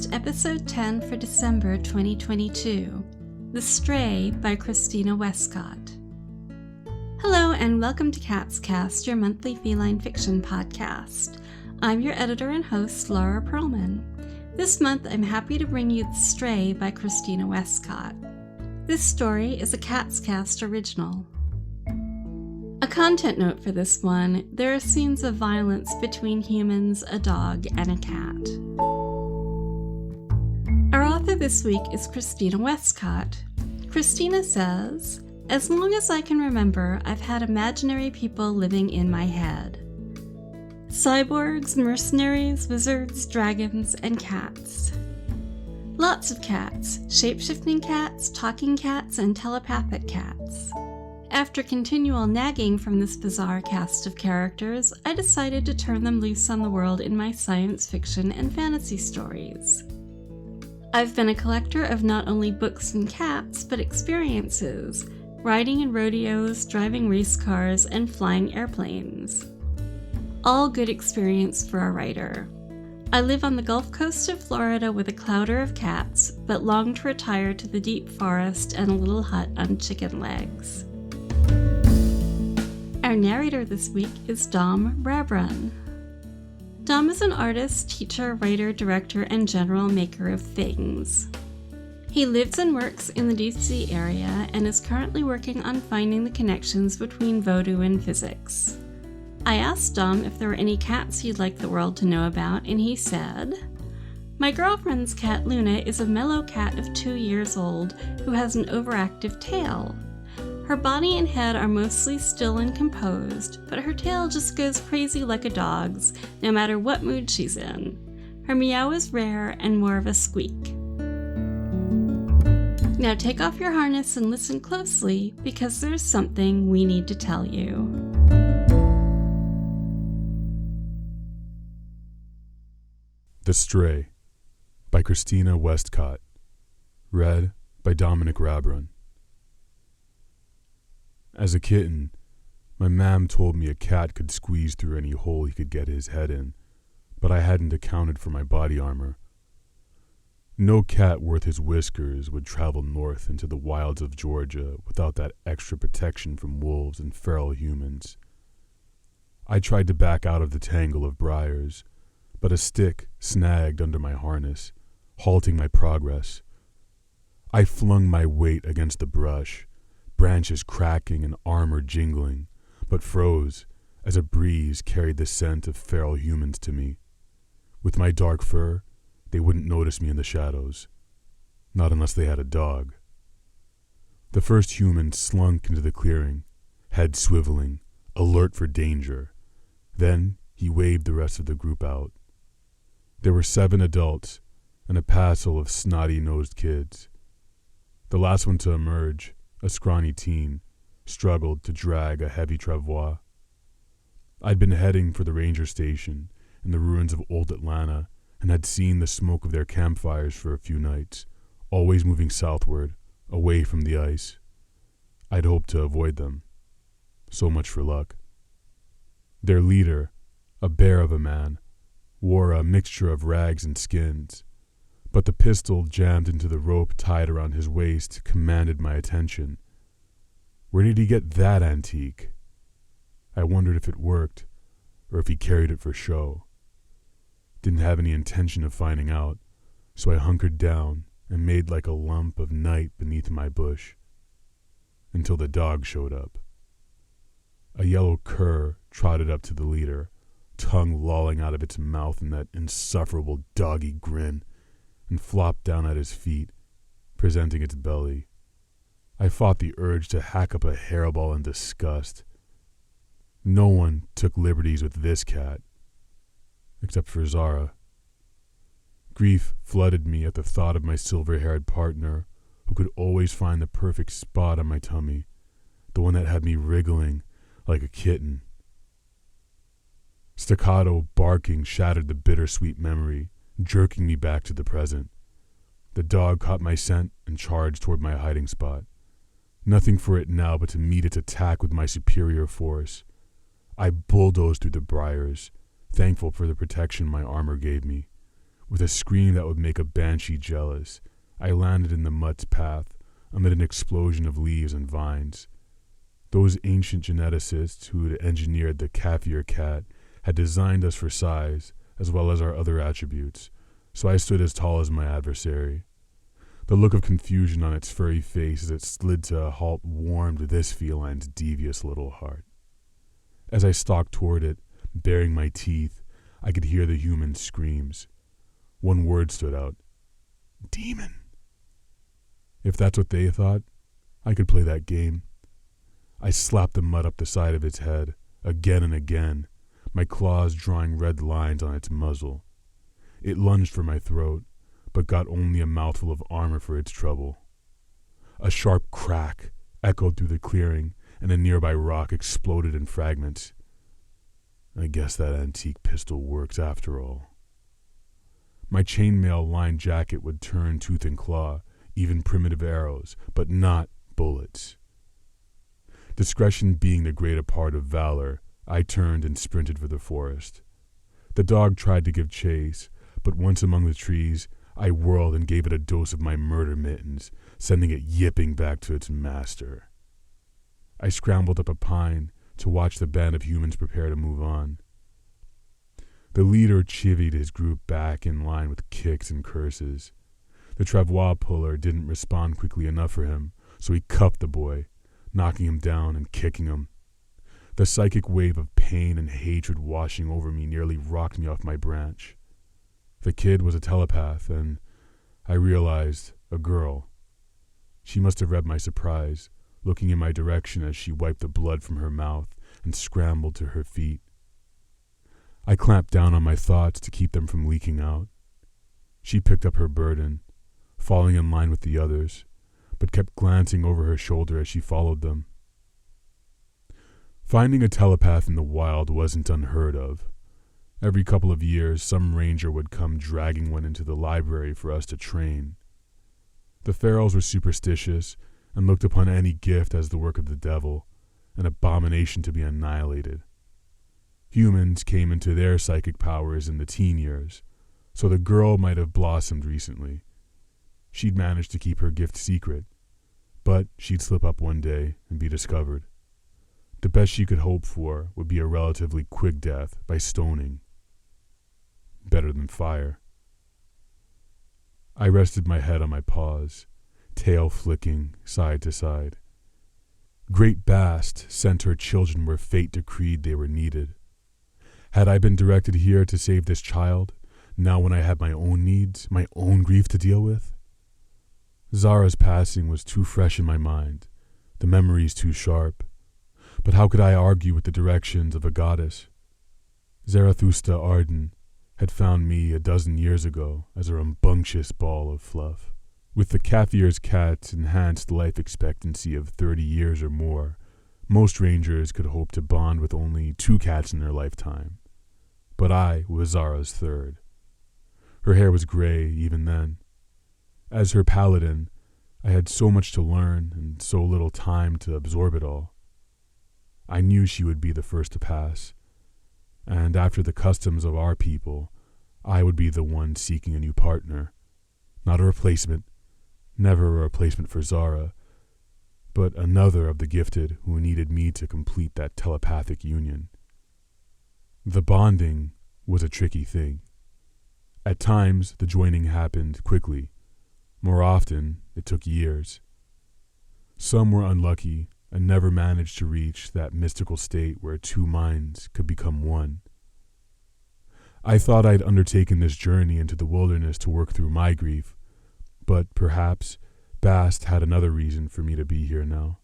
CatsCast, Episode 10 for December 2022, The Stray by Christina Westcott. Hello and welcome to CatsCast, your monthly feline fiction podcast. I'm your editor and host, Laura Perlman. This month, I'm happy to bring you The Stray by Christina Westcott. This story is a CatsCast original. A content note for this one, there are scenes of violence between humans, a dog, and a cat. Our author this week is Christina Westcott. Christina says, "As long as I can remember, I've had imaginary people living in my head. Cyborgs, mercenaries, wizards, dragons, and cats. Lots of cats, shape-shifting cats, talking cats, and telepathic cats. After continual nagging from this bizarre cast of characters, I decided to turn them loose on the world in my science fiction and fantasy stories. I've been a collector of not only books and cats, but experiences, riding in rodeos, driving race cars, and flying airplanes. All good experience for a writer. I live on the Gulf Coast of Florida with a clouder of cats, but long to retire to the deep forest and a little hut on chicken legs." Our narrator this week is Dom Rabrun. Dom is an artist, teacher, writer, director, and general maker of things. He lives and works in the DC area and is currently working on finding the connections between voodoo and physics. I asked Dom if there were any cats he'd like the world to know about, and he said, "My girlfriend's cat Luna is a mellow cat of 2 years old who has an overactive tail. Her body and head are mostly still and composed, but her tail just goes crazy like a dog's, no matter what mood she's in. Her meow is rare and more of a squeak." Now take off your harness and listen closely, because there's something we need to tell you. The Stray by Christina Westcott. Read by Dominic Rabrun. As a kitten, my mam told me a cat could squeeze through any hole he could get his head in, but I hadn't accounted for my body armor. No cat worth his whiskers would travel north into the wilds of Georgia without that extra protection from wolves and feral humans. I tried to back out of the tangle of briers, but a stick snagged under my harness, halting my progress. I flung my weight against the brush, branches cracking and armor jingling, but froze as a breeze carried the scent of feral humans to me. With my dark fur, they wouldn't notice me in the shadows. Not unless they had a dog. The first human slunk into the clearing, head swiveling, alert for danger. Then he waved the rest of the group out. There were 7 adults and a passel of snotty-nosed kids. The last one to emerge, a scrawny teen, struggled to drag a heavy travois. I'd been heading for the ranger station in the ruins of old Atlanta and had seen the smoke of their campfires for a few nights, always moving southward, away from the ice. I'd hoped to avoid them. So much for luck. Their leader, a bear of a man, wore a mixture of rags and skins, but the pistol jammed into the rope tied around his waist commanded my attention. Where did he get that antique? I wondered if it worked, or if he carried it for show. Didn't have any intention of finding out, so I hunkered down and made like a lump of night beneath my bush, until the dog showed up. A yellow cur trotted up to the leader, tongue lolling out of its mouth in that insufferable doggy grin, and flopped down at his feet, presenting its belly. I fought the urge to hack up a hairball in disgust. No one took liberties with this cat, except for Zara. Grief flooded me at the thought of my silver-haired partner, who could always find the perfect spot on my tummy, the one that had me wriggling like a kitten. Staccato barking shattered the bittersweet memory, jerking me back to the present. The dog caught my scent and charged toward my hiding spot. Nothing for it now but to meet its attack with my superior force. I bulldozed through the briers, thankful for the protection my armor gave me. With a scream that would make a banshee jealous, I landed in the mutt's path amid an explosion of leaves and vines. Those ancient geneticists who had engineered the Kaffir cat had designed us for size as well as our other attributes, so I stood as tall as my adversary. The look of confusion on its furry face as it slid to a halt warmed this feline's devious little heart. As I stalked toward it, baring my teeth, I could hear the human's screams. One word stood out: demon. If that's what they thought, I could play that game. I slapped the mud up the side of its head, again and again, my claws drawing red lines on its muzzle. It lunged for my throat, but got only a mouthful of armor for its trouble. A sharp crack echoed through the clearing, and a nearby rock exploded in fragments. I guess that antique pistol works after all. My chainmail-lined jacket would turn tooth and claw, even primitive arrows, but not bullets. Discretion being the greater part of valor, I turned and sprinted for the forest. The dog tried to give chase, but once among the trees, I whirled and gave it a dose of my murder mittens, sending it yipping back to its master. I scrambled up a pine to watch the band of humans prepare to move on. The leader chivied his group back in line with kicks and curses. The travois puller didn't respond quickly enough for him, so he cuffed the boy, knocking him down and kicking him. The psychic wave of pain and hatred washing over me nearly rocked me off my branch. The kid was a telepath, and I realized a girl. She must have read my surprise, looking in my direction as she wiped the blood from her mouth and scrambled to her feet. I clamped down on my thoughts to keep them from leaking out. She picked up her burden, falling in line with the others, but kept glancing over her shoulder as she followed them. Finding a telepath in the wild wasn't unheard of. Every couple of years, some ranger would come dragging one into the library for us to train. The ferals were superstitious and looked upon any gift as the work of the devil, an abomination to be annihilated. Humans came into their psychic powers in the teen years, so the girl might have blossomed recently. She'd managed to keep her gift secret, but she'd slip up one day and be discovered. The best she could hope for would be a relatively quick death by stoning. Better than fire. I rested my head on my paws, tail flicking side to side. Great Bast sent her children where fate decreed they were needed. Had I been directed here to save this child, now when I had my own needs, my own grief to deal with? Zara's passing was too fresh in my mind, the memories too sharp. But how could I argue with the directions of a goddess? Zarathustra Arden had found me a dozen years ago as a rambunctious ball of fluff. With the Kaffir's cat's enhanced life expectancy of 30 years or more, most rangers could hope to bond with only 2 cats in their lifetime. But I was Zara's third. Her hair was gray even then. As her paladin, I had so much to learn and so little time to absorb it all. I knew she would be the first to pass, and after the customs of our people, I would be the one seeking a new partner. Not a replacement, never a replacement for Zara, but another of the gifted who needed me to complete that telepathic union. The bonding was a tricky thing. At times, the joining happened quickly. More often, it took years. Some were unlucky and never managed to reach that mystical state where 2 minds could become one. I thought I'd undertaken this journey into the wilderness to work through my grief, but perhaps Bast had another reason for me to be here now.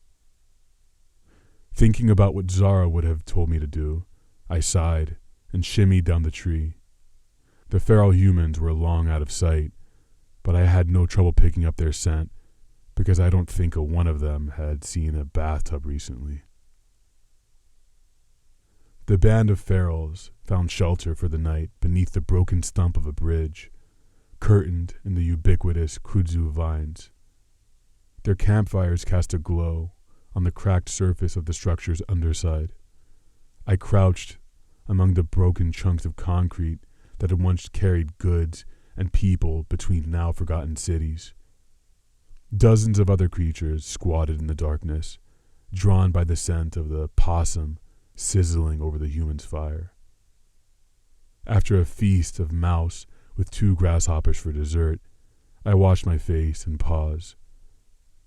Thinking about what Zara would have told me to do, I sighed and shimmied down the tree. The feral humans were long out of sight, but I had no trouble picking up their scent, because I don't think a one of them had seen a bathtub recently. The band of ferals found shelter for the night beneath the broken stump of a bridge, curtained in the ubiquitous kudzu vines. Their campfires cast a glow on the cracked surface of the structure's underside. I crouched among the broken chunks of concrete that had once carried goods and people between now forgotten cities. Dozens of other creatures squatted in the darkness, drawn by the scent of the possum sizzling over the human's fire. After a feast of mouse with 2 grasshoppers for dessert, I washed my face and paws.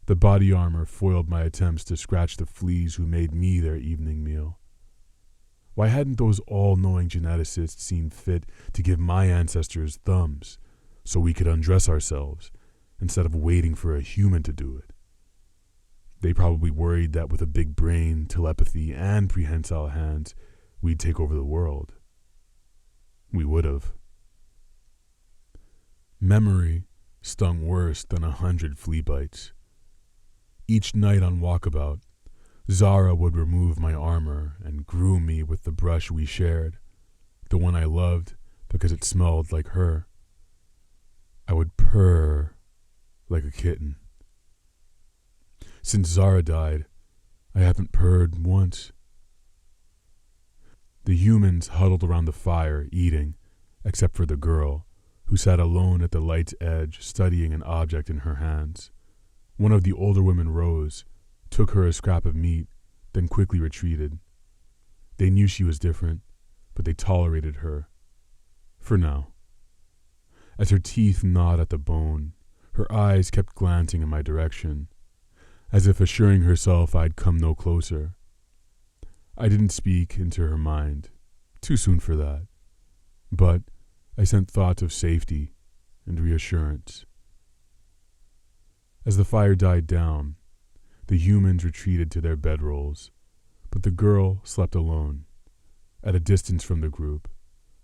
The body armor foiled my attempts to scratch the fleas who made me their evening meal. Why hadn't those all-knowing geneticists seen fit to give my ancestors thumbs so we could undress ourselves instead of waiting for a human to do it? They probably worried that with a big brain, telepathy, and prehensile hands, we'd take over the world. We would have. Memory stung worse than 100 flea bites. Each night on walkabout, Zara would remove my armor and groom me with the brush we shared, the one I loved because it smelled like her. I would purr like a kitten. Since Zara died, I haven't purred once. The humans huddled around the fire, eating, except for the girl, who sat alone at the light's edge, studying an object in her hands. One of the older women rose, took her a scrap of meat, then quickly retreated. They knew she was different, but they tolerated her. For now. As her teeth gnawed at the bone, her eyes kept glancing in my direction, as if assuring herself I'd come no closer. I didn't speak into her mind, too soon for that, but I sent thoughts of safety and reassurance. As the fire died down, the humans retreated to their bedrolls, but the girl slept alone, at a distance from the group,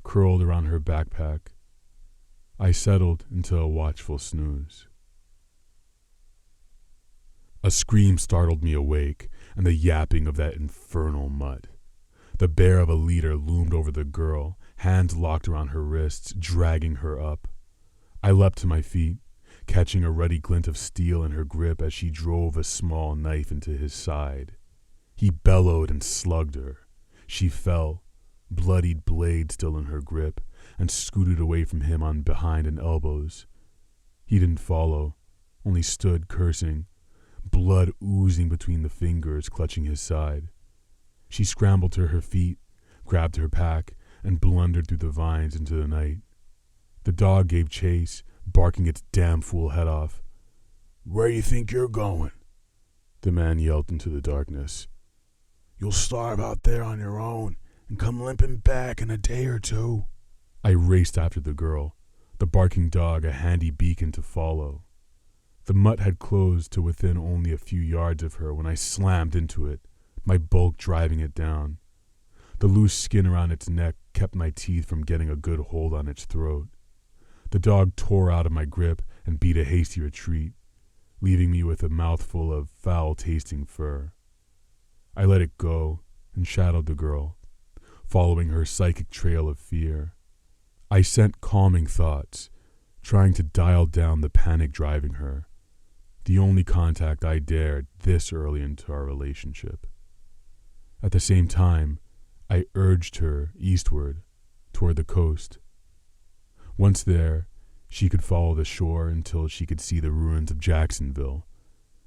curled around her backpack. I settled into a watchful snooze. A scream startled me awake, and the yapping of that infernal mutt. The bear of a leader loomed over the girl, hands locked around her wrists, dragging her up. I leapt to my feet, catching a ruddy glint of steel in her grip as she drove a small knife into his side. He bellowed and slugged her. She fell, bloodied blade still in her grip, and scooted away from him on behind and elbows. He didn't follow, only stood cursing, blood oozing between the fingers clutching his side. She scrambled to her feet, grabbed her pack, and blundered through the vines into the night. The dog gave chase, barking its damn fool head off. "Where you think you're going?" the man yelled into the darkness. "You'll starve out there on your own and come limping back in a day or two." I raced after the girl, the barking dog a handy beacon to follow. The mutt had closed to within only a few yards of her when I slammed into it, my bulk driving it down. The loose skin around its neck kept my teeth from getting a good hold on its throat. The dog tore out of my grip and beat a hasty retreat, leaving me with a mouthful of foul-tasting fur. I let it go and shadowed the girl, following her psychic trail of fear. I sent calming thoughts, trying to dial down the panic driving her, the only contact I dared this early into our relationship. At the same time, I urged her eastward, toward the coast. Once there, she could follow the shore until she could see the ruins of Jacksonville.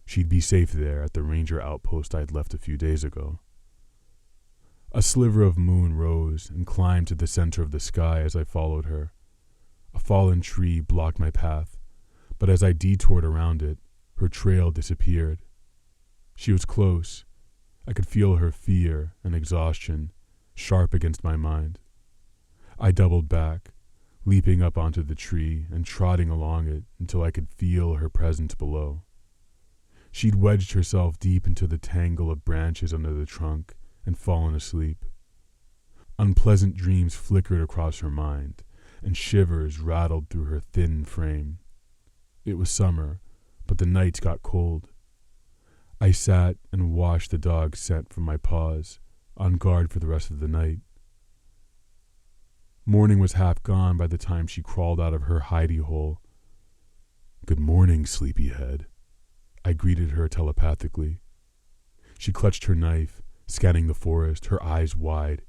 She'd be safe there at the ranger outpost I'd left a few days ago. A sliver of moon rose and climbed to the center of the sky as I followed her. A fallen tree blocked my path, but as I detoured around it, her trail disappeared. She was close. I could feel her fear and exhaustion, sharp against my mind. I doubled back, leaping up onto the tree and trotting along it until I could feel her presence below. She'd wedged herself deep into the tangle of branches under the trunk and fallen asleep. Unpleasant dreams flickered across her mind, and shivers rattled through her thin frame. It was summer, but the nights got cold. I sat and washed the dog's scent from my paws, on guard for the rest of the night. Morning was half gone by the time she crawled out of her hidey hole. "Good morning, sleepyhead," I greeted her telepathically. She clutched her knife, scanning the forest, her eyes wide.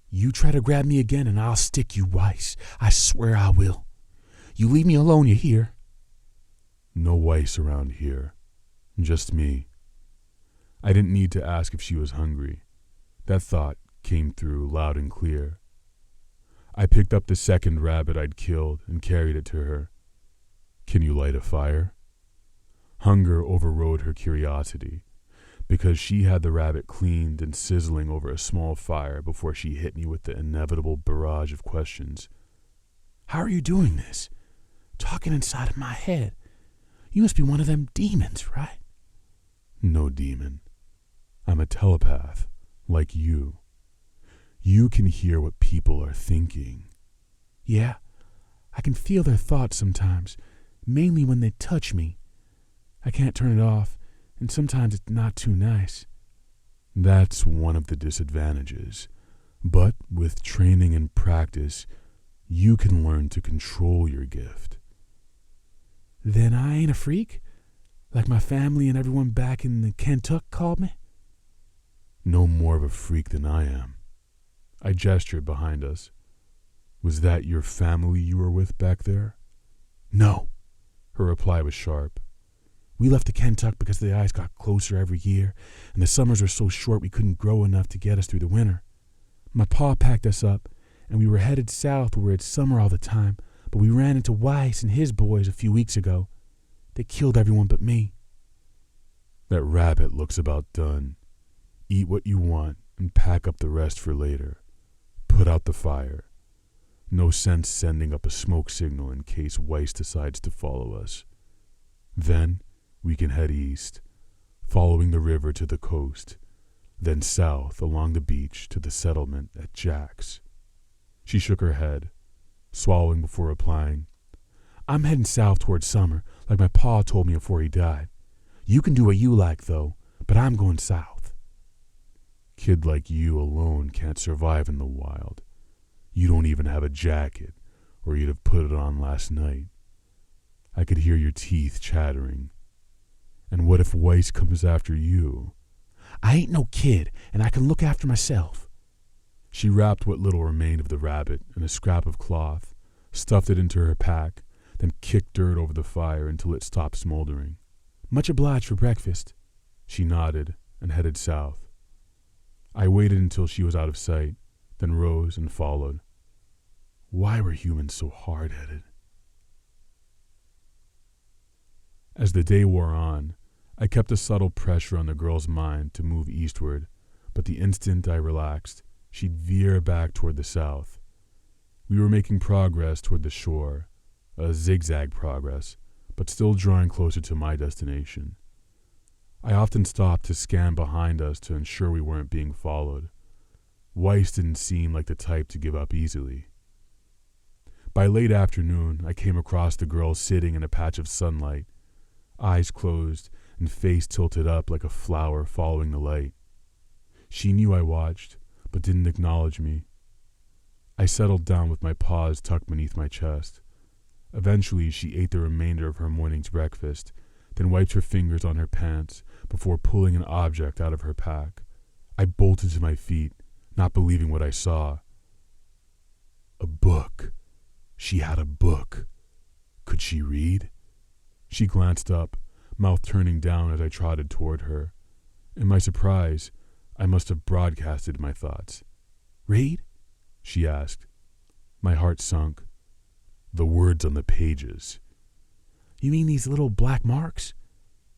"You try to grab me again and I'll stick you wise. I swear I will. You leave me alone, you hear? No Weiss around here. Just me. I didn't need to ask if she was hungry. That thought came through loud and clear. I picked up the second rabbit I'd killed and carried it to her. Can you light a fire? Hunger overrode her curiosity, because she had the rabbit cleaned and sizzling over a small fire before she hit me with the inevitable barrage of questions. How are you doing this? Talking inside of my head. You must be one of them demons, right? No demon. I'm a telepath, like you. You can hear what people are thinking. Yeah, I can feel their thoughts sometimes, mainly when they touch me. I can't turn it off, and sometimes it's not too nice. That's one of the disadvantages. But with training and practice, you can learn to control your gift. Then I ain't a freak? Like my family and everyone back in the Kentucky called me? No more of a freak than I am. I gestured behind us. Was that your family you were with back there? No. Her reply was sharp. We left the Kentucky because the ice got closer every year, and the summers were so short we couldn't grow enough to get us through the winter. My pa packed us up, and we were headed south where it's summer all the time, but we ran into Weiss and his boys a few weeks ago. They killed everyone but me. That rabbit looks about done. Eat what you want and pack up the rest for later. Put out the fire. No sense sending up a smoke signal in case Weiss decides to follow us. Then we can head east, following the river to the coast, then south along the beach to the settlement at Jack's. She shook her head, swallowing before replying. I'm heading south towards summer, like my pa told me before he died. You can do what you like, though, but I'm going south. Kid like you alone can't survive in the wild. You don't even have a jacket, or you'd have put it on last night. I could hear your teeth chattering. And what if Weiss comes after you? I ain't no kid, and I can look after myself. She wrapped what little remained of the rabbit in a scrap of cloth, stuffed it into her pack, then kicked dirt over the fire until it stopped smoldering. Much obliged for breakfast. She nodded and headed south. I waited until she was out of sight, then rose and followed. Why were humans so hard-headed? As the day wore on, I kept a subtle pressure on the girl's mind to move eastward, but the instant I relaxed, she'd veer back toward the south. We were making progress toward the shore, a zigzag progress, but still drawing closer to my destination. I often stopped to scan behind us to ensure we weren't being followed. Weiss didn't seem like the type to give up easily. By late afternoon, I came across the girl sitting in a patch of sunlight, eyes closed and face tilted up like a flower following the light. She knew I watched, but didn't acknowledge me. I settled down with my paws tucked beneath my chest. Eventually, she ate the remainder of her morning's breakfast, then wiped her fingers on her pants before pulling an object out of her pack. I bolted to my feet, not believing what I saw. A book. She had a book. Could she read? She glanced up, mouth turning down as I trotted toward her. In my surprise, I must have broadcasted my thoughts. Read? She asked. My heart sunk. The words on the pages. You mean these little black marks?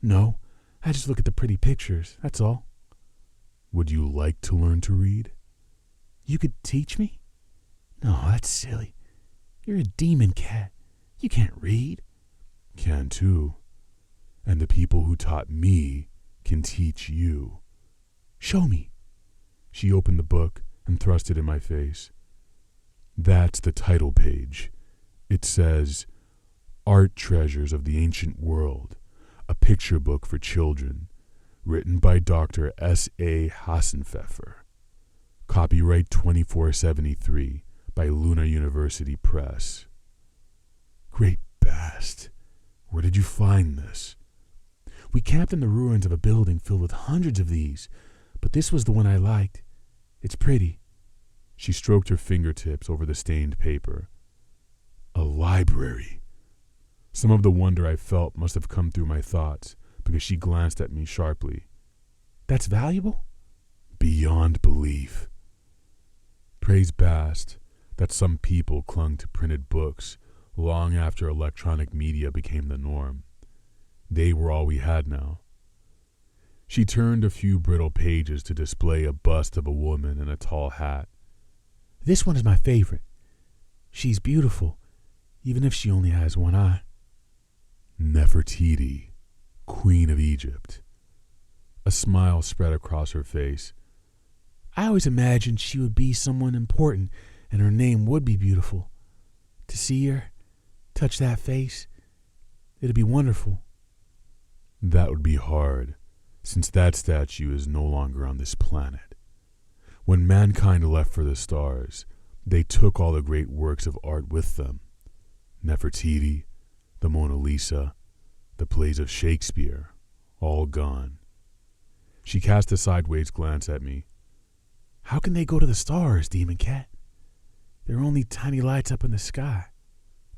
No, I just look at the pretty pictures, that's all. Would you like to learn to read? You could teach me? No, that's silly. You're a demon cat. You can't read. Can too. And the people who taught me can teach you. Show me. She opened the book and thrust it in my face. That's the title page. It says, Art Treasures of the Ancient World, a picture book for children, written by Dr. S.A. Hassenpfeffer. Copyright 2473 by Luna University Press. Great bast. Where did you find this? We camped in the ruins of a building filled with hundreds of these, but this was the one I liked. It's pretty. She stroked her fingertips over the stained paper. A library. Some of the wonder I felt must have come through my thoughts, because she glanced at me sharply. That's valuable? Beyond belief. Praise Bast that some people clung to printed books long after electronic media became the norm. They were all we had now. She turned a few brittle pages to display a bust of a woman in a tall hat. This one is my favorite. She's beautiful, even if she only has one eye. Nefertiti, Queen of Egypt. A smile spread across her face. I always imagined she would be someone important and her name would be beautiful. To see her, touch that face, it'd be wonderful. That would be hard, since that statue is no longer on this planet. When mankind left for the stars, they took all the great works of art with them. Nefertiti, the Mona Lisa, the plays of Shakespeare, all gone. She cast a sideways glance at me. How can they go to the stars, Demon Cat? There are only tiny lights up in the sky.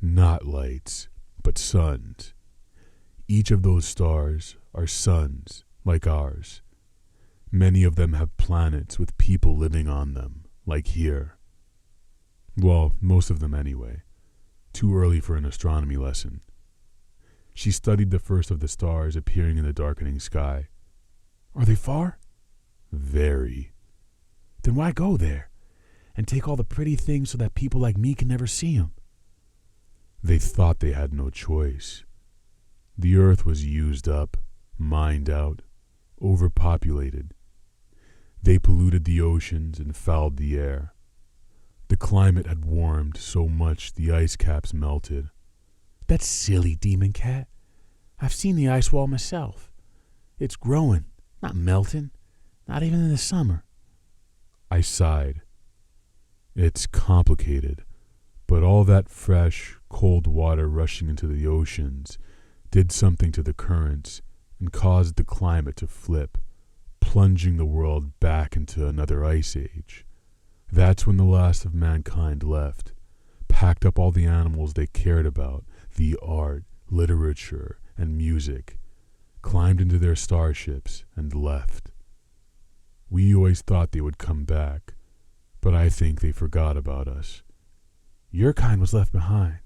Not lights, but suns. Each of those stars are suns like ours. Many of them have planets with people living on them, like here. Well, most of them anyway. Too early for an astronomy lesson. She studied the first of the stars appearing in the darkening sky. Are they far? Very. Then why go there and take all the pretty things so that people like me can never see them? They thought they had no choice. The earth was used up, mined out, overpopulated. They polluted the oceans and fouled the air. The climate had warmed so much the ice caps melted. That's silly, Demon Cat. I've seen the ice wall myself. It's growing, not melting, not even in the summer. I sighed. It's complicated, but all that fresh, cold water rushing into the oceans did something to the currents and caused the climate to flip, plunging the world back into another ice age. That's when the last of mankind left, packed up all the animals they cared about, the art, literature, and music, climbed into their starships, and left. We always thought they would come back, but I think they forgot about us. Your kind was left behind.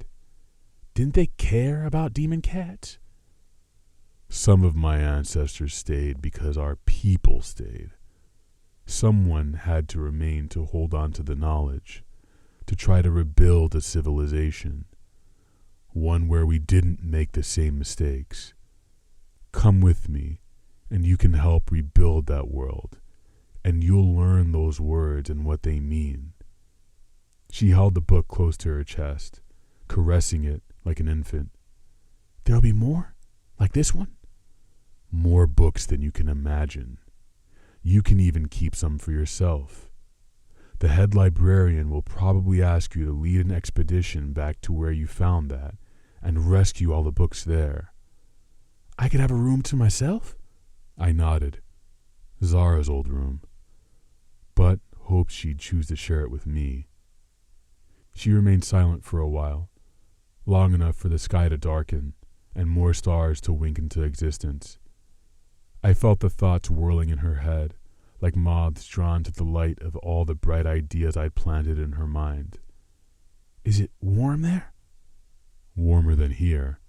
Didn't they care about demon cats? Some of my ancestors stayed because our people stayed. Someone had to remain to hold on to the knowledge, to try to rebuild a civilization, one where we didn't make the same mistakes. Come with me, and you can help rebuild that world, and you'll learn those words and what they mean. She held the book close to her chest, caressing it like an infant. There'll be more? Like this one? More books than you can imagine. You can even keep some for yourself. The head librarian will probably ask you to lead an expedition back to where you found that and rescue all the books there. I could have a room to myself? I nodded. Zara's old room. But hoped she'd choose to share it with me. She remained silent for a while, long enough for the sky to darken and more stars to wink into existence. I felt the thoughts whirling in her head, like moths drawn to the light of all the bright ideas I'd planted in her mind. Is it warm there? Warmer than here.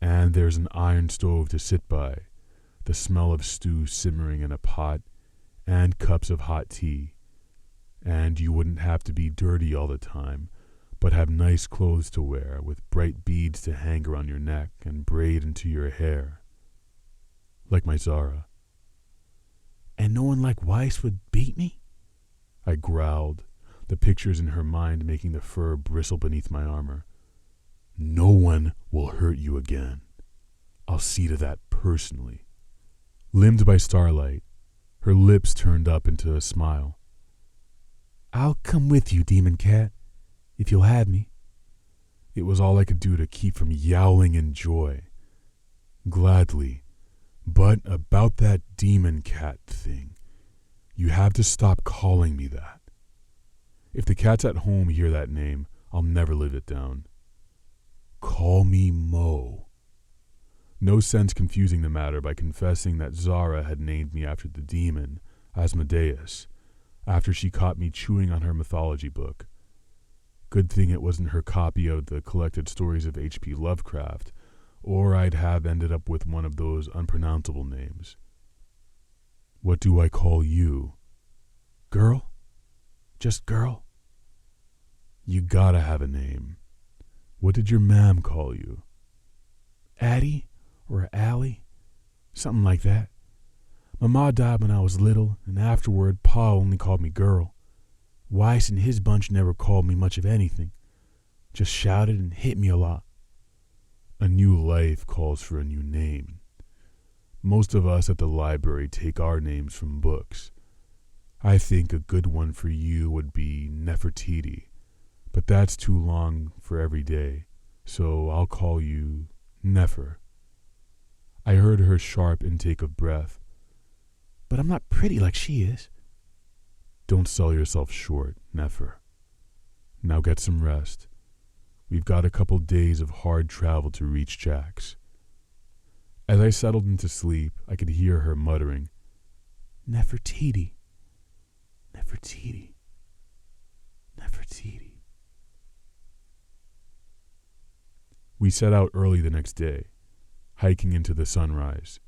And there's an iron stove to sit by, the smell of stew simmering in a pot, and cups of hot tea. And you wouldn't have to be dirty all the time, but have nice clothes to wear with bright beads to hang around your neck and braid into your hair. Like my Zara. And no one like Weiss would beat me? I growled, the pictures in her mind making the fur bristle beneath my armor. No one will hurt you again. I'll see to that personally. Limned by starlight, her lips turned up into a smile. I'll come with you, Demon Cat, if you'll have me. It was all I could do to keep from yowling in joy. Gladly. But about that demon cat thing, you have to stop calling me that. If the cats at home hear that name, I'll never live it down. Call me Mo. No sense confusing the matter by confessing that Zara had named me after the demon, Asmodeus, after she caught me chewing on her mythology book. Good thing it wasn't her copy of the collected stories of H.P. Lovecraft, or I'd have ended up with one of those unpronounceable names. What do I call you? Girl? Just girl? You gotta have a name. What did your mam call you? Addie or Allie? Something like that. My ma died when I was little, and afterward Pa only called me girl. Weiss and his bunch never called me much of anything. Just shouted and hit me a lot. A new life calls for a new name. Most of us at the library take our names from books. I think a good one for you would be Nefertiti, but that's too long for every day, so I'll call you Nefer. I heard her sharp intake of breath. But I'm not pretty like she is. Don't sell yourself short, Nefer. Now get some rest. We've got a couple days of hard travel to reach Jack's. As I settled into sleep, I could hear her muttering, Nefertiti, Nefertiti, Nefertiti. We set out early the next day, hiking into the sunrise.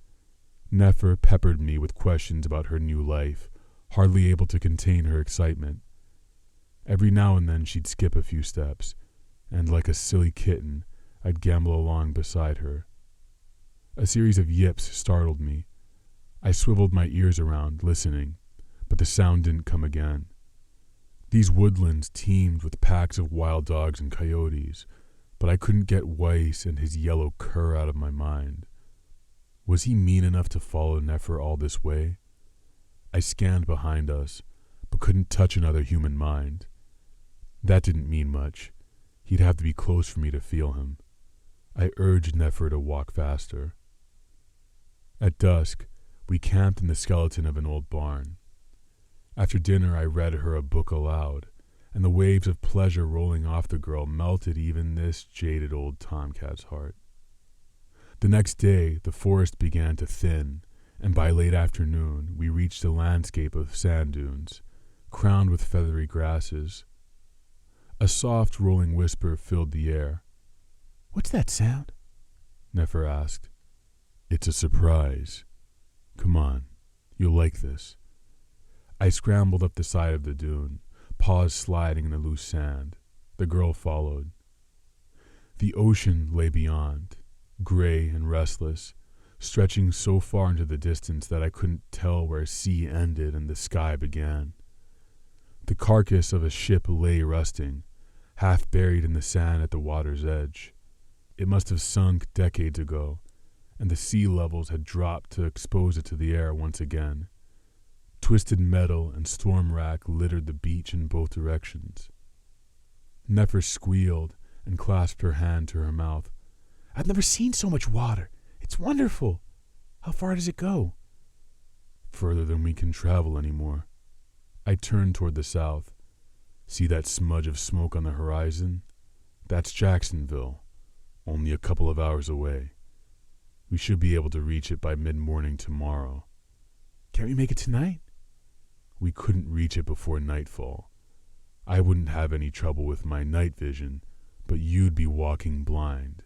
Nefer peppered me with questions about her new life, hardly able to contain her excitement. Every now and then she'd skip a few steps, and like a silly kitten, I'd gambol along beside her. A series of yips startled me. I swiveled my ears around, listening, but the sound didn't come again. These woodlands teemed with packs of wild dogs and coyotes, but I couldn't get Weiss and his yellow cur out of my mind. Was he mean enough to follow Nefer all this way? I scanned behind us, but couldn't touch another human mind. That didn't mean much. He'd have to be close for me to feel him. I urged Nefer to walk faster. At dusk, we camped in the skeleton of an old barn. After dinner, I read her a book aloud, and the waves of pleasure rolling off the girl melted even this jaded old tomcat's heart. The next day, the forest began to thin, and by late afternoon, we reached a landscape of sand dunes, crowned with feathery grasses. A soft, rolling whisper filled the air. What's that sound? Nefer asked. It's a surprise. Come on, you'll like this. I scrambled up the side of the dune, paws sliding in the loose sand. The girl followed. The ocean lay beyond, gray and restless, stretching so far into the distance that I couldn't tell where sea ended and the sky began. The carcass of a ship lay rusting, half buried in the sand at the water's edge. It must have sunk decades ago, and the sea levels had dropped to expose it to the air once again. Twisted metal and storm wrack littered the beach in both directions. Nefer squealed and clasped her hand to her mouth. I've never seen so much water. It's wonderful. How far does it go? Further than we can travel anymore. I turned toward the south. See that smudge of smoke on the horizon? That's Jacksonville, only a couple of hours away. We should be able to reach it by mid-morning tomorrow. Can't we make it tonight? We couldn't reach it before nightfall. I wouldn't have any trouble with my night vision, but you'd be walking blind.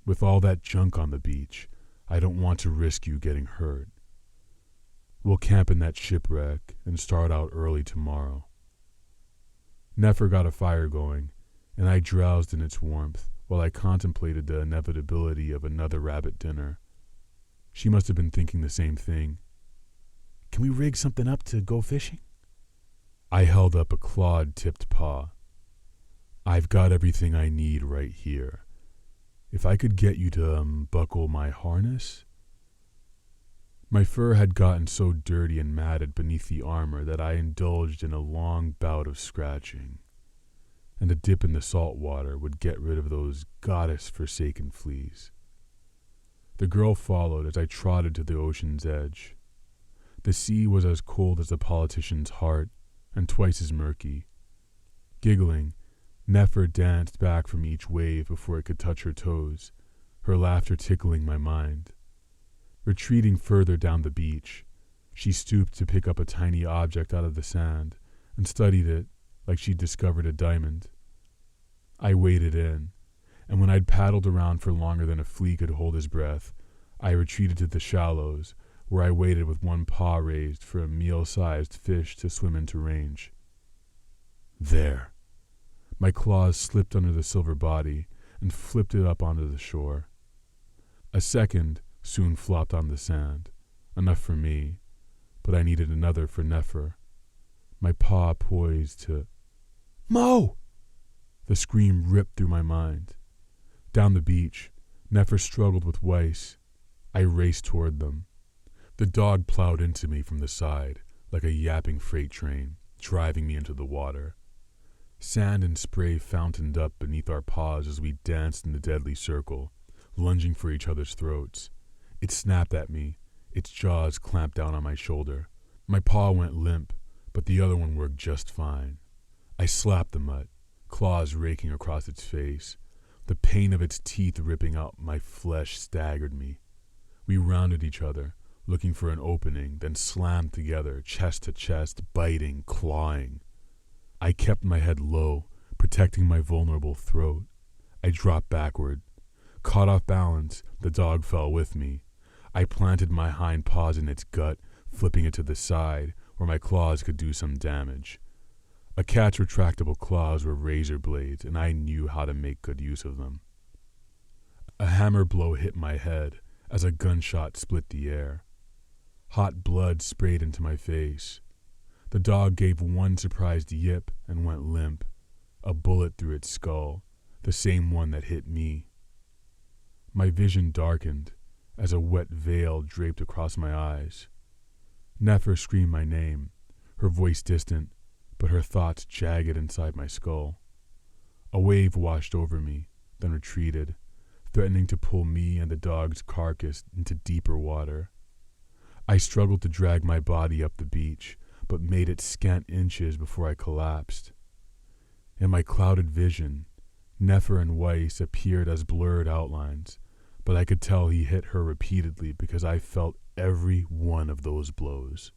With all that junk on the beach, I don't want to risk you getting hurt. We'll camp in that shipwreck and start out early tomorrow. Nefer got a fire going, and I drowsed in its warmth while I contemplated the inevitability of another rabbit dinner. She must have been thinking the same thing. Can we rig something up to go fishing? I held up a clawed-tipped paw. I've got everything I need right here. If I could get you to unbuckle my harness? My fur had gotten so dirty and matted beneath the armor that I indulged in a long bout of scratching, and a dip in the salt water would get rid of those goddess-forsaken fleas. The girl followed as I trotted to the ocean's edge. The sea was as cold as a politician's heart and twice as murky. Giggling, Nefer danced back from each wave before it could touch her toes, her laughter tickling my mind. Retreating further down the beach, she stooped to pick up a tiny object out of the sand and studied it like she'd discovered a diamond. I waded in, and when I'd paddled around for longer than a flea could hold his breath, I retreated to the shallows, where I waited with one paw raised for a meal-sized fish to swim into range. There. My claws slipped under the silver body and flipped it up onto the shore. A second soon flopped on the sand, enough for me, but I needed another for Nefer. My paw poised to... Mo! The scream ripped through my mind. Down the beach, Nefer struggled with Weiss. I raced toward them. The dog plowed into me from the side, like a yapping freight train, driving me into the water. Sand and spray fountained up beneath our paws as we danced in the deadly circle, lunging for each other's throats. It snapped at me, its jaws clamped down on my shoulder. My paw went limp, but the other one worked just fine. I slapped the mutt, claws raking across its face. The pain of its teeth ripping out my flesh staggered me. We rounded each other, looking for an opening, then slammed together, chest to chest, biting, clawing. I kept my head low, protecting my vulnerable throat. I dropped backward. Caught off balance, the dog fell with me. I planted my hind paws in its gut, flipping it to the side, where my claws could do some damage. A cat's retractable claws were razor blades, and I knew how to make good use of them. A hammer blow hit my head as a gunshot split the air. Hot blood sprayed into my face. The dog gave one surprised yip and went limp, a bullet through its skull, the same one that hit me. My vision darkened as a wet veil draped across my eyes. Nefer screamed my name, her voice distant, but her thoughts jagged inside my skull. A wave washed over me, then retreated, threatening to pull me and the dog's carcass into deeper water. I struggled to drag my body up the beach, but made it scant inches before I collapsed. In my clouded vision, Nefer and Weiss appeared as blurred outlines, but I could tell he hit her repeatedly because I felt every one of those blows.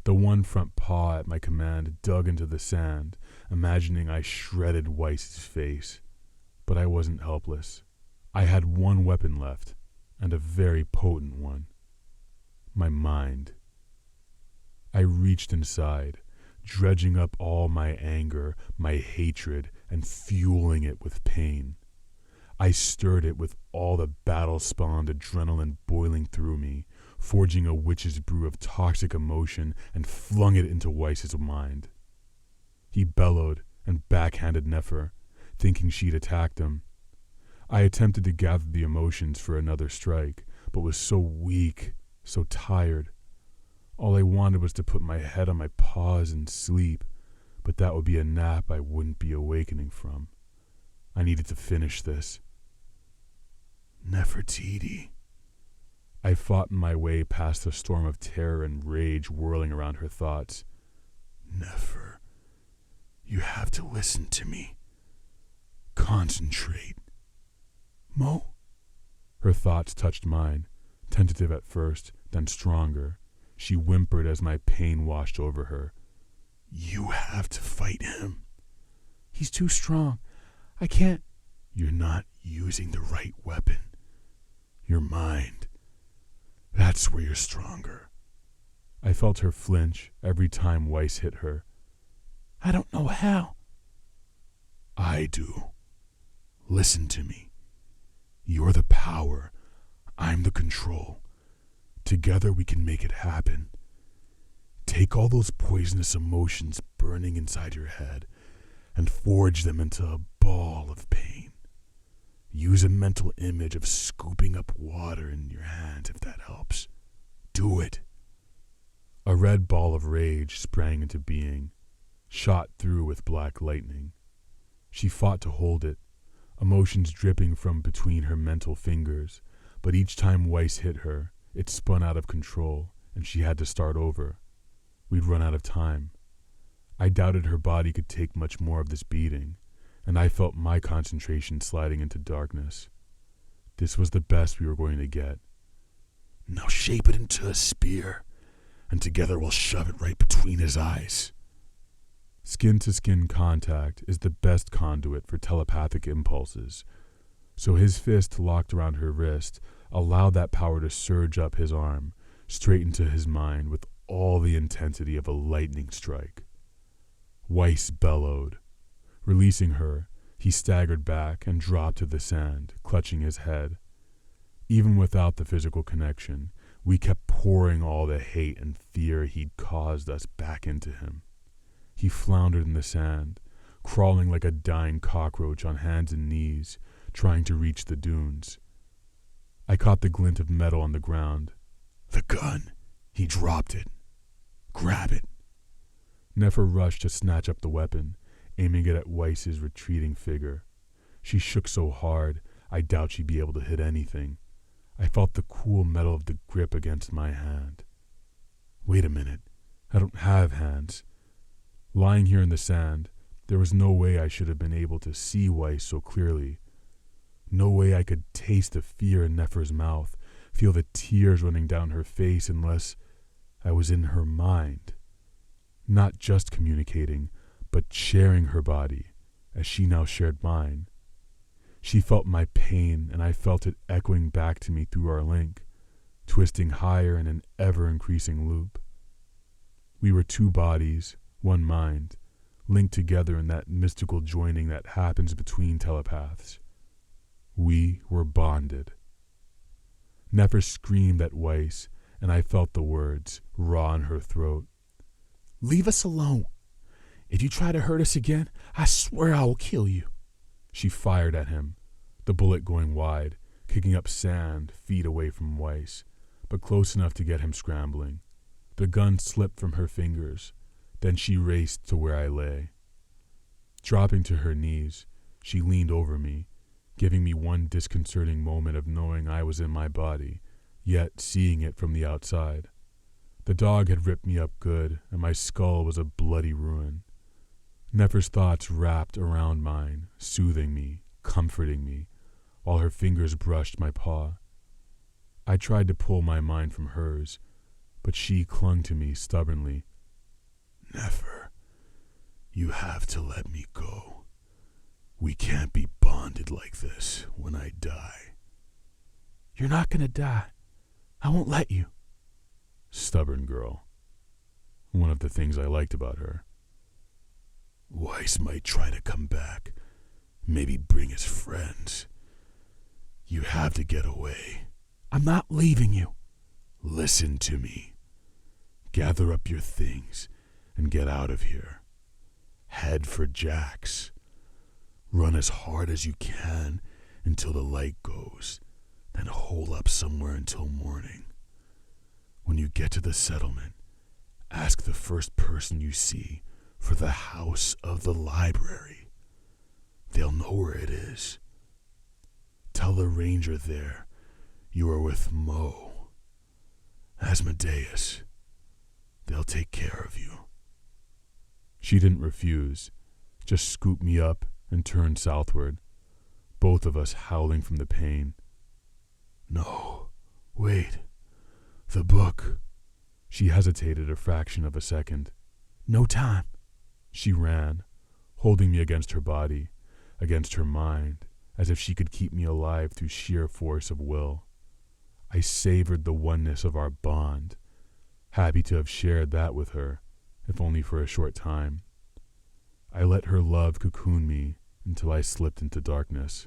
The one front paw at my command dug into the sand, imagining I shredded Weiss's face. But I wasn't helpless. I had one weapon left, and a very potent one. My mind. I reached inside, dredging up all my anger, my hatred, and fueling it with pain. I stirred it with all the battle-spawned adrenaline boiling through me, forging a witch's brew of toxic emotion, and flung it into Weiss's mind. He bellowed and backhanded Nefer, thinking she'd attacked him. I attempted to gather the emotions for another strike, but was so weak, so tired. All I wanted was to put my head on my paws and sleep, but that would be a nap I wouldn't be awakening from. I needed to finish this. Nefertiti. I fought my way past a storm of terror and rage whirling around her thoughts. Nefer, you have to listen to me. Concentrate. Mo? Her thoughts touched mine, tentative at first, then stronger. She whimpered as my pain washed over her. You have to fight him. He's too strong. I can't. You're not using the right weapon. Your mind. That's where you're stronger. I felt her flinch every time Weiss hit her. I don't know how. I do. Listen to me. You're the power. I'm the control. Together we can make it happen. Take all those poisonous emotions burning inside your head and forge them into a ball of pain. Use a mental image of scooping up water in your hands if that helps. Do it. A red ball of rage sprang into being, shot through with black lightning. She fought to hold it, emotions dripping from between her mental fingers, but each time Weiss hit her, it spun out of control, and she had to start over. We'd run out of time. I doubted her body could take much more of this beating, and I felt my concentration sliding into darkness. This was the best we were going to get. Now shape it into a spear, and together we'll shove it right between his eyes. Skin-to-skin contact is the best conduit for telepathic impulses, so his fist locked around her wrist allowed that power to surge up his arm, straight into his mind with all the intensity of a lightning strike. Weiss bellowed. Releasing her, he staggered back and dropped to the sand, clutching his head. Even without the physical connection, we kept pouring all the hate and fear he'd caused us back into him. He floundered in the sand, crawling like a dying cockroach on hands and knees, trying to reach the dunes. I caught the glint of metal on the ground. The gun. He dropped it. Grab it. Nefer rushed to snatch up the weapon, aiming it at Weiss's retreating figure. She shook so hard, I doubt she'd be able to hit anything. I felt the cool metal of the grip against my hand. Wait a minute. I don't have hands. Lying here in the sand, there was no way I should have been able to see Weiss so clearly. No way I could taste the fear in Nefer's mouth, feel the tears running down her face unless I was in her mind. Not just communicating, but sharing her body, as she now shared mine. She felt my pain, and I felt it echoing back to me through our link, twisting higher in an ever-increasing loop. We were two bodies, one mind, linked together in that mystical joining that happens between telepaths. We were bonded. Nefer screamed at Weiss, and I felt the words raw in her throat. Leave us alone. If you try to hurt us again, I swear I will kill you. She fired at him, the bullet going wide, kicking up sand feet away from Weiss, but close enough to get him scrambling. The gun slipped from her fingers. Then she raced to where I lay. Dropping to her knees, she leaned over me, giving me one disconcerting moment of knowing I was in my body, yet seeing it from the outside. The dog had ripped me up good, and my skull was a bloody ruin. Nefer's thoughts wrapped around mine, soothing me, comforting me, while her fingers brushed my paw. I tried to pull my mind from hers, but she clung to me stubbornly. Nefer, you have to let me go. We can't be bonded like this when I die. You're not gonna die. I won't let you. Stubborn girl. One of the things I liked about her. Weiss might try to come back, maybe bring his friends. You have to get away. I'm not leaving you. Listen to me. Gather up your things and get out of here. Head for Jack's. Run as hard as you can until the light goes, then hole up somewhere until morning. When you get to the settlement, ask the first person you see for the house of the library. They'll know where it is. Tell the ranger there you are with Mo. Asmodeus. They'll take care of you. She didn't refuse, just scooped me up and turned southward, both of us howling from the pain. No, wait. The book. She hesitated a fraction of a second. No time. She ran, holding me against her body, against her mind, as if she could keep me alive through sheer force of will. I savored the oneness of our bond, happy to have shared that with her, if only for a short time. I let her love cocoon me until I slipped into darkness.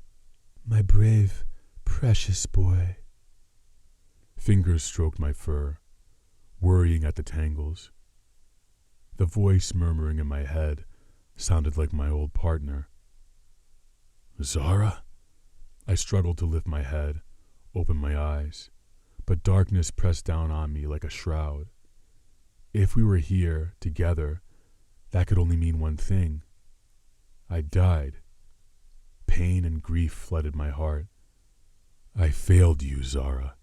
My brave, precious boy. Fingers stroked my fur, worrying at the tangles. The voice murmuring in my head sounded like my old partner. Zara? I struggled to lift my head, open my eyes, but darkness pressed down on me like a shroud. If we were here, together, that could only mean one thing. I died. Pain and grief flooded my heart. I failed you, Zara,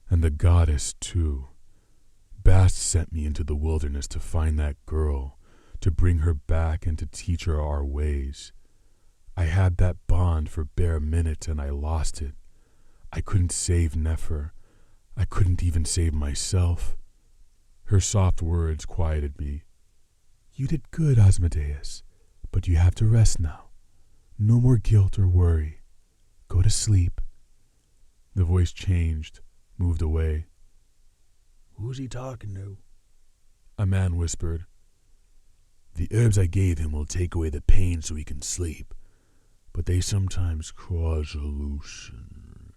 and the goddess too. Bast sent me into the wilderness to find that girl, to bring her back and to teach her our ways. I had that bond for bare minutes and I lost it. I couldn't save Nefer. I couldn't even save myself. Her soft words quieted me. You did good, Asmodeus, but you have to rest now. No more guilt or worry. Go to sleep. The voice changed, moved away. Who's he talking to? A man whispered. The herbs I gave him will take away the pain so he can sleep, but they sometimes cause hallucinations.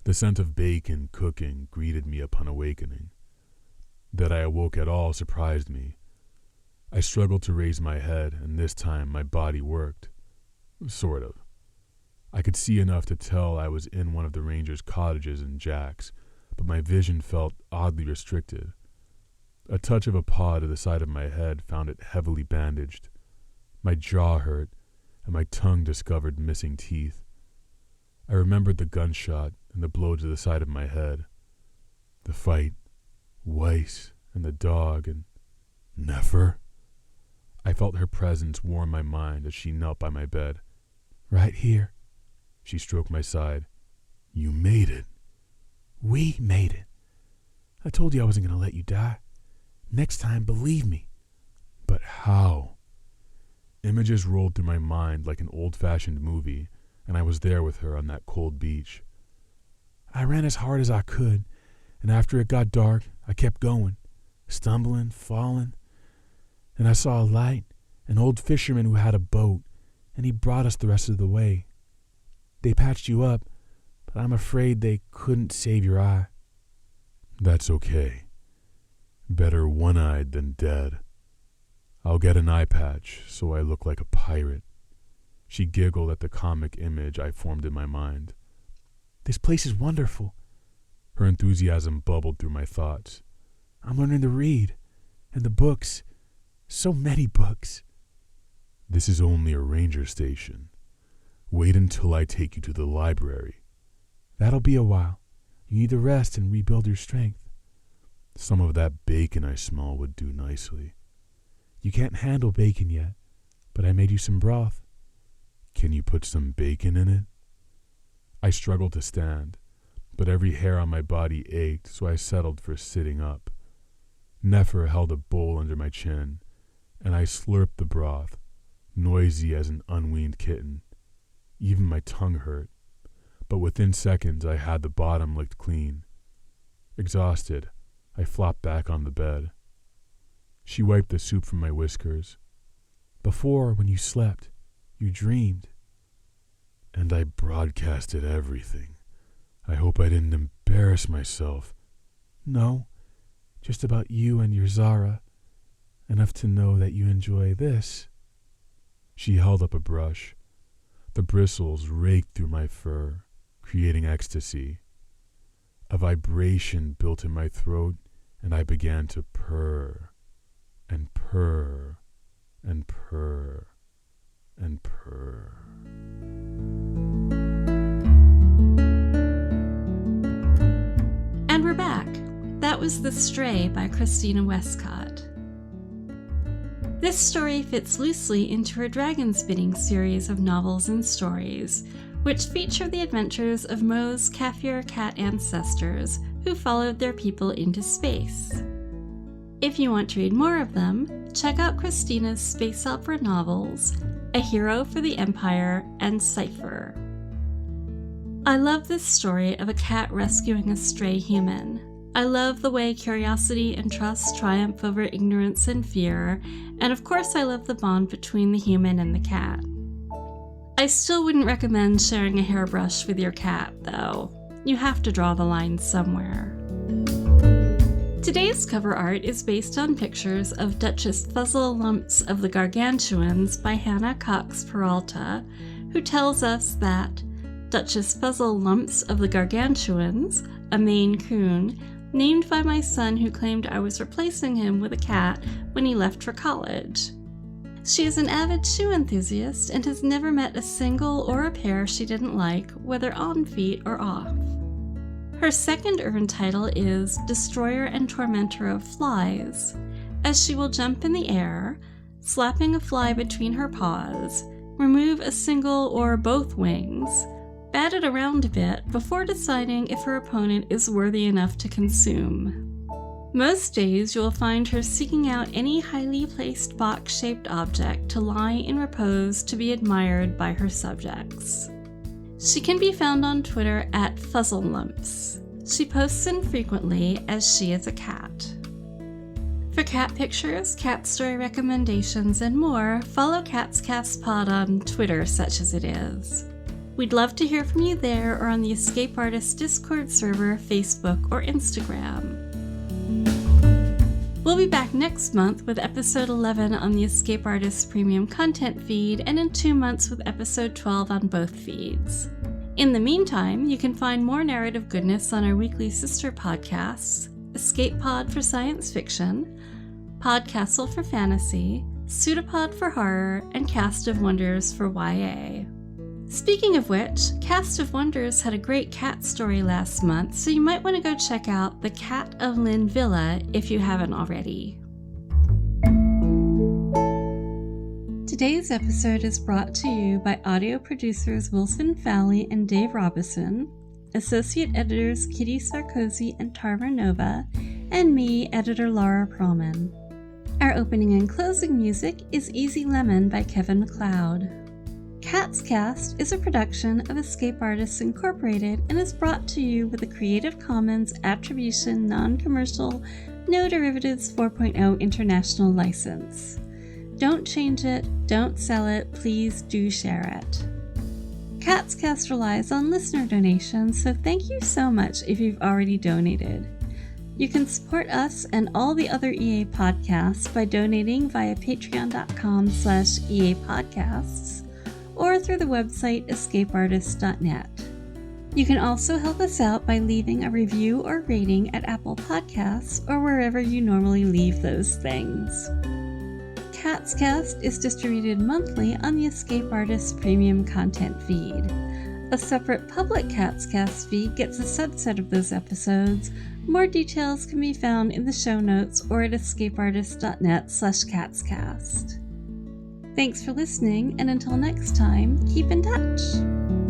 The scent of bacon cooking greeted me upon awakening. That I awoke at all surprised me. I struggled to raise my head, and this time my body worked. Sort of. I could see enough to tell I was in one of the rangers' cottages in Jack's, but my vision felt oddly restricted. A touch of a paw to the side of my head found it heavily bandaged. My jaw hurt, and my tongue discovered missing teeth. I remembered the gunshot and the blow to the side of my head. The fight, Weiss, and the dog, and Nefer? I felt her presence warm my mind as she knelt by my bed. Right here. She stroked my side. You made it. We made it. I told you I wasn't going to let you die. Next time, believe me. But how? Images rolled through my mind like an old-fashioned movie, and I was there with her on that cold beach. I ran as hard as I could, and after it got dark, I kept going, stumbling, falling. And I saw a light, an old fisherman who had a boat, and he brought us the rest of the way. They patched you up, but I'm afraid they couldn't save your eye. That's okay. Better one-eyed than dead. I'll get an eye patch so I look like a pirate. She giggled at the comic image I formed in my mind. This place is wonderful. Her enthusiasm bubbled through my thoughts. I'm learning to read. And the books. So many books. This is only a ranger station. Wait until I take you to the library. That'll be a while. You need to rest and rebuild your strength. Some of that bacon I smell would do nicely. You can't handle bacon yet, but I made you some broth. Can you put some bacon in it? I struggled to stand, but every hair on my body ached, so I settled for sitting up. Nefer held a bowl under my chin, and I slurped the broth, noisy as an unweaned kitten. Even my tongue hurt, but within seconds I had the bottom licked clean. Exhausted, I flopped back on the bed. She wiped the soup from my whiskers. Before, when you slept, you dreamed. And I broadcasted everything. I hope I didn't embarrass myself. No, just about you and your Zara. Enough to know that you enjoy this. She held up a brush. The bristles raked through my fur, creating ecstasy. A vibration built in my throat, and I began to purr, and purr, and purr, and purr. And we're back. That was The Stray by Christina Westcott. This story fits loosely into her Dragon Spinning series of novels and stories, which feature the adventures of Moe's Kaffir cat ancestors who followed their people into space. If you want to read more of them, check out Christina's space opera novels, A Hero for the Empire and Cipher. I love this story of a cat rescuing a stray human. I love the way curiosity and trust triumph over ignorance and fear, and of course I love the bond between the human and the cat. I still wouldn't recommend sharing a hairbrush with your cat, though. You have to draw the line somewhere. Today's cover art is based on pictures of Duchess Fuzzle Lumps of the Gargantuans by Hannah Cox Peralta, who tells us that Duchess Fuzzle Lumps of the Gargantuans, a Maine Coon, named by my son who claimed I was replacing him with a cat when he left for college. She is an avid shoe enthusiast and has never met a single or a pair she didn't like, whether on feet or off. Her second earned title is Destroyer and Tormentor of Flies, as she will jump in the air, slapping a fly between her paws, remove a single or both wings, bat it around a bit before deciding if her opponent is worthy enough to consume. Most days you'll find her seeking out any highly placed box-shaped object to lie in repose to be admired by her subjects. She can be found on Twitter at Fuzzlemumps. She posts infrequently as she is a cat. For cat pictures, cat story recommendations, and more, follow CatsCast Pod on Twitter, such as it is. We'd love to hear from you there or on the Escape Artist Discord server, Facebook, or Instagram. We'll be back next month with episode 11 on the Escape Artist Premium content feed, and in 2 months with episode 12 on both feeds. In the meantime, you can find more narrative goodness on our weekly sister podcasts, Escape Pod for science fiction, Podcastle for fantasy, Pseudopod for horror, and Cast of Wonders for YA. Speaking of which, Cast of Wonders had a great cat story last month, so you might want to go check out The Cat of Lynn Villa if you haven't already. Today's episode is brought to you by audio producers Wilson Fowley and Dave Robison, associate editors Kitty Sarkozy and Tarver Nova, and me, editor Laura Perlman. Our opening and closing music is Easy Lemon by Kevin MacLeod. CatsCast is a production of Escape Artists Incorporated and is brought to you with a Creative Commons Attribution Non-Commercial No Derivatives 4.0 International License. Don't change it, don't sell it, please do share it. CatsCast relies on listener donations, so thank you so much if you've already donated. You can support us and all the other EA podcasts by donating via patreon.com/EA podcasts or through the website escapeartist.net. You can also help us out by leaving a review or rating at Apple Podcasts or wherever you normally leave those things. CatsCast is distributed monthly on the Escape Artists Premium content feed. A separate public CatsCast feed gets a subset of those episodes. More details can be found in the show notes or at escapeartist.net/CatsCast. Thanks for listening, and until next time, keep in touch!